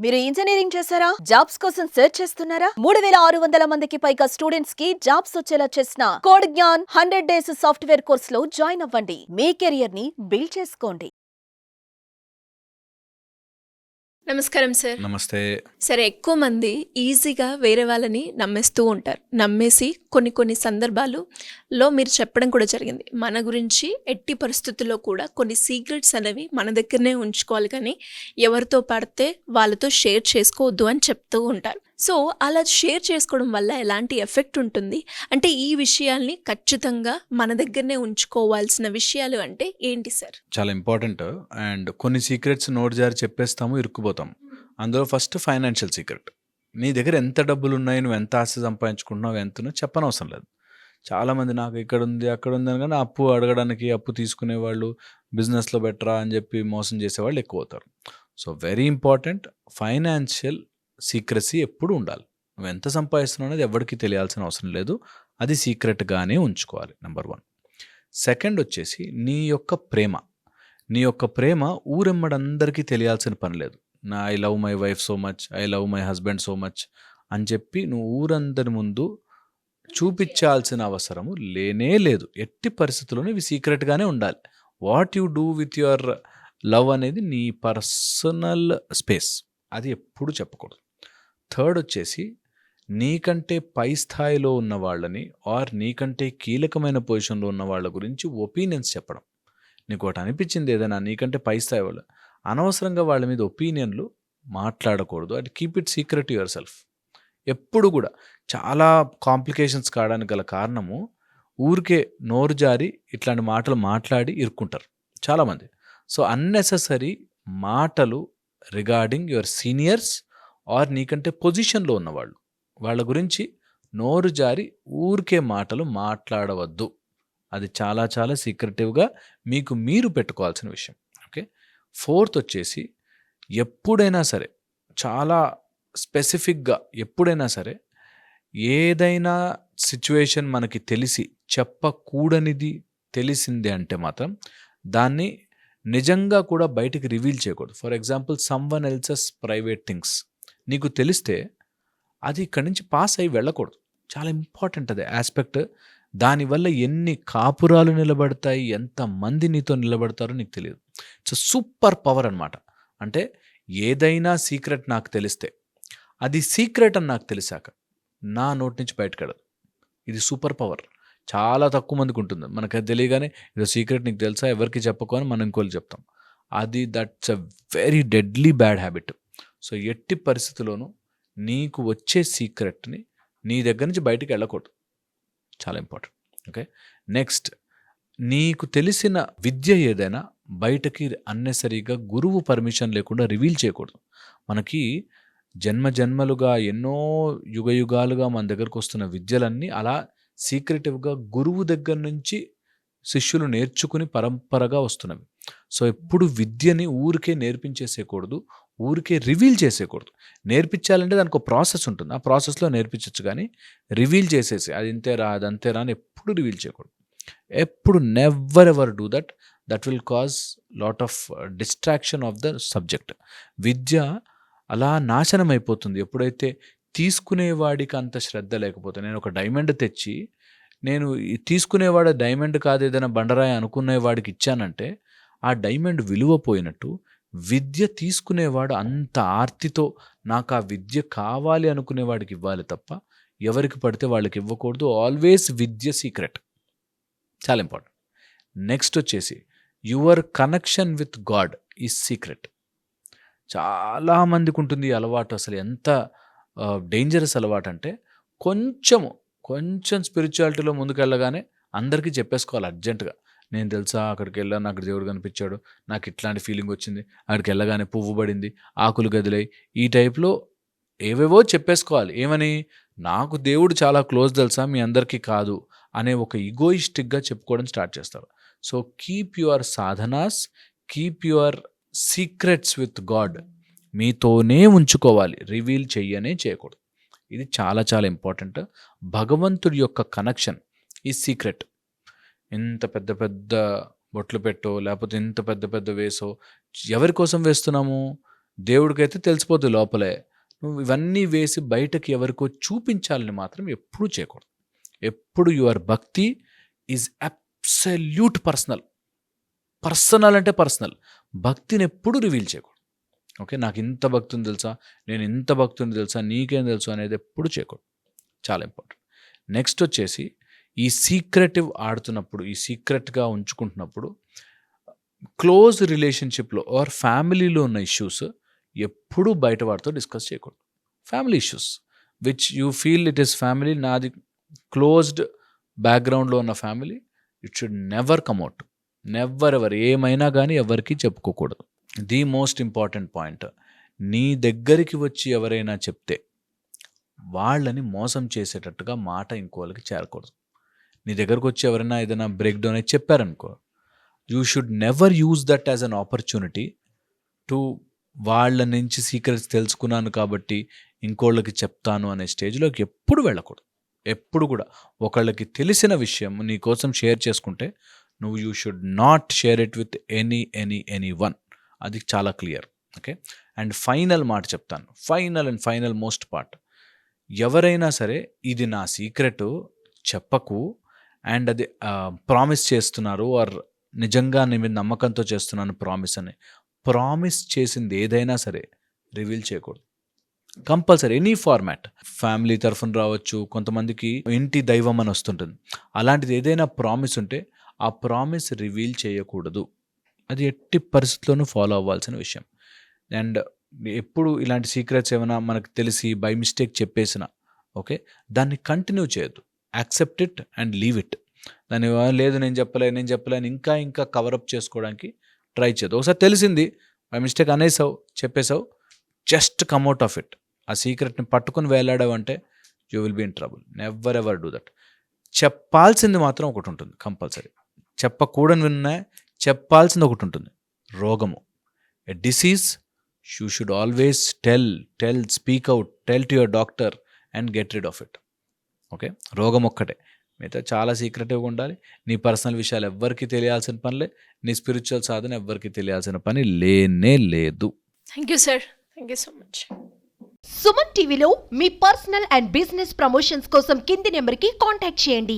మీరు ఇంజనీరింగ్ చేశారా? జాబ్స్ కోసం సెర్చ్ చేస్తున్నారా? 3600 మందికి పైగా స్టూడెంట్స్ కి జాబ్స్ వచ్చేలా చేసిన code Gyan 100 days software course లో జాయిన్ అవ్వండి. మీ కెరియర్ ని బిల్డ్ చేసుకోండి. నమస్కారం సార్. నమస్తే. సరే, ఎక్కువ మంది ఈజీగా వేరే వాళ్ళని నమ్మేస్తూ ఉంటారు. నమ్మేసి కొన్ని సందర్భాలలో మీరు చెప్పడం కూడా జరిగింది. మన గురించి ఎట్టి పరిస్థితుల్లో కూడా కొన్ని సీక్రెట్స్ అనేవి మన దగ్గరనే ఉంచుకోవాలి, కానీ ఎవరితో పడితే వాళ్ళతో షేర్ చేసుకోవద్దు అని చెప్తూ ఉంటారు. సో అలా షేర్ చేసుకోవడం వల్ల ఎలాంటి ఎఫెక్ట్ ఉంటుంది? అంటే ఈ విషయాల్ని ఖచ్చితంగా మన దగ్గరనే ఉంచుకోవాల్సిన విషయాలు అంటే ఏంటి సార్? చాలా ఇంపార్టెంట్. అండ్ కొన్ని సీక్రెట్స్ నోట్ జారి చెప్పేస్తాము, ఇరుక్కుపోతాం. అందులో ఫస్ట్ ఫైనాన్షియల్ సీక్రెట్. నీ దగ్గర ఎంత డబ్బులు ఉన్నాయి, నువ్వు ఎంత ఆస్తి సంపాదించుకుంటున్నావు, ఎంతనో చెప్పనవసరం లేదు. చాలామంది నాకు ఇక్కడ ఉంది అక్కడ ఉంది అని, కానీ అప్పు అడగడానికి, అప్పు తీసుకునేవాళ్ళు, బిజినెస్లో బెటరా అని చెప్పి మోసం చేసేవాళ్ళు ఎక్కువ అవుతారు. So very important, financial secrecy ఎప్పుడు ఉండాలి. నువ్వు ఎంత సంపాదిస్తున్నావు అనేది ఎవరికి తెలియాల్సిన అవసరం లేదు. అది సీక్రెట్గానే ఉంచుకోవాలి, నెంబర్ 1. సెకండ్ వచ్చేసి నీ యొక్క ప్రేమ ఊరెమ్మడందరికీ తెలియాల్సిన పని లేదు. I love my wife so much, I love my husband so much అని చెప్పి నువ్వు ఊరందరి ముందు చూపించాల్సిన అవసరము లేనే లేదు. ఎట్టి పరిస్థితుల్లోనూ ఇవి సీక్రెట్గానే ఉండాలి. What you do with your love అనేది నీ పర్సనల్ స్పేస్, అది ఎప్పుడు చెప్పకూడదు. థర్డ్ వచ్చేసి నీకంటే పై స్థాయిలో ఉన్న వాళ్ళని ఆర్ నీకంటే కీలకమైన పొజిషన్లో ఉన్న వాళ్ళ గురించి ఒపీనియన్స్ చెప్పడం. నీకు ఒకటి అనిపించింది ఏదైనా నీకంటే పై స్థాయి వాళ్ళు, అనవసరంగా వాళ్ళ మీద ఒపీనియన్లు మాట్లాడకూడదు. అది keep it secret your self. ఎప్పుడు కూడా చాలా కాంప్లికేషన్స్ కావడానికి గల కారణము ఊరికే నోరు జారి ఇట్లాంటి మాటలు మాట్లాడి ఇరుక్కుంటారు చాలామంది. సో అన్నెసెసరీ మాటలు రిగార్డింగ్ యువర్ సీనియర్స్ ఆర్ నీకంటే పొజిషన్లో ఉన్నవాళ్ళు, వాళ్ళ గురించి నోరు జారి ఊరికే మాటలు మాట్లాడవద్దు. అది చాలా చాలా సీక్రెటివ్గా మీకు మీరు పెట్టుకోవాల్సిన విషయం. ఓకే. ఫోర్త్ వచ్చేసి ఎప్పుడైనా సరే, చాలా స్పెసిఫిక్గా ఎప్పుడైనా సరే, ఏదైనా సిచ్యువేషన్ మనకి తెలిసి చెప్పకూడనిది తెలిసిందే అంటే మాత్రం దాన్ని నిజంగా కూడా బయటికి రివీల్ చేయకూడదు. For example someone else's private things నీకు తెలిస్తే అది ఇక్కడి నుంచి పాస్ అయ్యి వెళ్ళకూడదు. చాలా ఇంపార్టెంట్ అది ఆస్పెక్ట్. దానివల్ల ఎన్ని కాపురాలు నిలబడతాయి, ఎంతమంది నీతో నిలబడతారో నీకు తెలియదు. ఇట్స్ సూపర్ పవర్ అనమాట. అంటే ఏదైనా సీక్రెట్ నాకు తెలిస్తే, అది సీక్రెట్ అని నాకు తెలిసాక నా నోటి నుంచి బయటకెడదు. ఇది సూపర్ పవర్. చాలా తక్కువ మందికి ఉంటుంది. మనకు అది తెలియగానే ఇదో సీక్రెట్ నీకు తెలుసా, ఎవరికి చెప్పకు అని మనం ఇంకోళ్ళు చెప్తాం. అది that's a very deadly bad habit. So ఎట్టి పరిస్థితుల్లోనూ నీకు వచ్చే సీక్రెట్ని నీ దగ్గర నుంచి బయటికి వెళ్ళకూడదు. చాలా ఇంపార్టెంట్. ఓకే. నెక్స్ట్, నీకు తెలిసిన విద్య ఏదైనా బయటకి అన్నెసరీగా గురువు పర్మిషన్ లేకుండా రివీల్ చేయకూడదు. మనకి జన్మలుగా ఎన్నో యుగాలుగా మన దగ్గరకు వస్తున్న విద్యలన్నీ అలా సీక్రెటివ్గా గురువు దగ్గర నుంచి శిష్యులు నేర్చుకుని పరంపరగా వస్తున్నవి. సో ఎప్పుడు విద్యని ఊరికే నేర్పించేసేయకూడదు, ఊరికే రివీల్ చేసేయకూడదు. నేర్పించాలంటే దానికి ఒక ప్రాసెస్ ఉంటుంది, ఆ ప్రాసెస్లో నేర్పించవచ్చు. కానీ రివీల్ చేసేసి అది ఇంతేరా అది అంతేరా అని ఎప్పుడు రివీల్ చేయకూడదు. ఎప్పుడు never ever do that. That will cause lot of distraction of the subject. విద్య అలా నాశనం అయిపోతుంది ఎప్పుడైతే తీసుకునేవాడికి అంత శ్రద్ధ లేకపోతే. నేను ఒక డైమండ్ తెచ్చి నేను తీసుకునేవాడు డైమండ్ కాదు ఏదైనా బండరాయి అనుకునేవాడికి ఇచ్చానంటే ఆ డైమండ్ విలువ పోయినట్టు. విద్య తీసుకునేవాడు అంత ఆర్తితో నాకు ఆ విద్య కావాలి అనుకునేవాడికి ఇవ్వాలి తప్ప ఎవరికి పడితే వాళ్ళకి ఇవ్వకూడదు. ఆల్వేస్ విద్య సీక్రెట్, చాలా ఇంపార్టెంట్. నెక్స్ట్ వచ్చేసి your connection with God is secret. చాలామందికి ఉంటుంది ఈ అలవాటు. అసలు ఎంత డేంజరస్ అలవాటు అంటే కొంచెం స్పిరిచువాలిటీలో ముందుకెళ్ళగానే అందరికీ చెప్పేసుకోవాలి అర్జెంటుగా. నేను తెలుసా అక్కడికి వెళ్ళాను, నాకు దేవుడు కనిపించాడు, నాకు ఇట్లాంటి ఫీలింగ్ వచ్చింది, అక్కడికి వెళ్ళగానే పువ్వు పడింది, ఆకులు గదిలాయి, ఈ టైప్లో ఏవేవో చెప్పేసుకోవాలి. ఏమని, నాకు దేవుడు చాలా క్లోజ్ తెలుసా, మీ అందరికీ కాదు అనే ఒక ఈగోయిస్టిక్గా చెప్పుకోవడం స్టార్ట్ చేస్తారు. సో కీప్ యువర్ సాధనాస్, keep your secrets with God మీతోనే ఉంచుకోవాలి, రివీల్ చేయకూడదు. ఇది చాలా చాలా ఇంపార్టెంట్. భగవంతుడి యొక్క కనెక్షన్ ఈ సీక్రెట్. ఇంత పెద్ద పెద్ద బొట్లు పెట్టో లేకపోతే ఇంత పెద్ద పెద్ద వేసో ఎవరి కోసం వేస్తున్నాము? దేవుడికైతే తెలిసిపోతుంది లోపలే. నువ్వు ఇవన్నీ వేసి బయటకి ఎవరికో చూపించాలని మాత్రం ఎప్పుడూ చేయకూడదు. ఎప్పుడు యువర్ భక్తి ఈజ్ అబ్సల్యూట్ పర్సనల్. పర్సనల్ అంటే పర్సనల్. భక్తిని ఎప్పుడు రివీల్ చేయకూడదు. ఓకే, నాకు ఇంత భక్తి ఉంది తెలుసా, నేను ఇంత భక్తి ఉంది తెలుసా, నీకేం తెలుసు అనేది ఎప్పుడు చేయకూడదు. చాలా ఇంపార్టెంట్. నెక్స్ట్ వచ్చేసి ఈ సీక్రెటివ్ ఆడుతున్నప్పుడు, ఈ సీక్రెట్గా ఉంచుకుంటున్నప్పుడు క్లోజ్ రిలేషన్షిప్లో ఆర్ ఫ్యామిలీలో ఉన్న ఇష్యూస్ ఎప్పుడూ బయట వాడితో డిస్కస్ చేయకూడదు. Family issues which you feel it is family, నాది క్లోజ్డ్ బ్యాక్గ్రౌండ్లో ఉన్న family, it should never come out. Never ever ఏమైనా కానీ ఎవరికి చెప్పుకోకూడదు. ది మోస్ట్ ఇంపార్టెంట్ పాయింట్, నీ దగ్గరికి వచ్చి ఎవరైనా చెప్తే వాళ్ళని మోసం చేసేటట్టుగా మాట ఇంకోళ్ళకి చేరకూడదు. నీ దగ్గరకు వచ్చి ఎవరైనా ఏదైనా బ్రేక్ డౌన్ అయితే చెప్పారనుకో, you should never use that as an opportunity to వాళ్ళ నుంచి సీక్రెట్స్ తెలుసుకున్నాను కాబట్టి ఇంకోళ్ళకి చెప్తాను అనే స్టేజ్లోకి ఎప్పుడు వెళ్ళకూడదు. ఎప్పుడు కూడా ఒకళ్ళకి తెలిసిన విషయం నీ కోసం షేర్ చేసుకుంటే నువ్వు you should not share it with any one. అది చాలా క్లియర్. ఓకే, అండ్ ఫైనల్ మాట చెప్తాను, ఫైనల్ మోస్ట్ పార్ట్. ఎవరైనా సరే ఇది నా సీక్రెట్ చెప్పకు అండ్ అది ప్రామిస్ చేస్తున్నారు ఆర్ నిజంగా నీ మీద నమ్మకంతో చేస్తున్నాను ప్రామిస్ చేసింది ఏదైనా సరే రివీల్ చేయకూడదు. కంపల్సరీ ఎనీ ఫార్మాట్, ఫ్యామిలీ తరఫున రావచ్చు, కొంతమందికి ఇంటి దైవం అని వస్తుంటుంది, అలాంటిది ఏదైనా ప్రామిస్ ఉంటే ఆ ప్రామిస్ రివీల్ చేయకూడదు. అది ఎట్టి పరిస్థితుల్లోనూ ఫాలో అవ్వాల్సిన విషయం. అండ్ ఎప్పుడు ఇలాంటి సీక్రెట్స్ ఏమైనా మనకు తెలిసి బై మిస్టేక్ చెప్పేసిన ఓకే, దాన్ని కంటిన్యూ చేయొద్దు. Accept it and leave it. దాన్ని లేదు నేను చెప్పలేను ఇంకా కవరప్ చేసుకోవడానికి ట్రై చేయదు. ఒకసారి తెలిసింది, బై మిస్టేక్ అనేసావు, చెప్పేసావు, జస్ట్ కమ్అట్ ఆఫ్ ఇట్. ఆ సీక్రెట్ని పట్టుకుని వేలాడావంటే you will be in trouble. Never ever do that. చెప్పాల్సింది మాత్రం ఒకటి ఉంటుంది కంపల్సరీ. చెప్పకూడని చెప్పాల్సింది ఒకటి ఉంటుంది, రోగము, a disease. You should always tell speak out, tell to your doctor and get rid of it. Okay, రోగం ఒక్కటే, మిగతా చాలా సీక్రెటివ్గా ఉండాలి. నీ పర్సనల్ విషయాలు ఎవ్వరికీ తెలియాల్సిన పనిలే, నీ స్పిరిచువల్ సాధన ఎవ్వరికీ తెలియాల్సిన పని లేనే లేదు. Thank you sir, thank you so much. Suman టీవీలో మీ పర్సనల్ అండ్ బిజినెస్ ప్రమోషన్స్ కోసం కింది నెంబర్కి కాంటాక్ట్ చేయండి.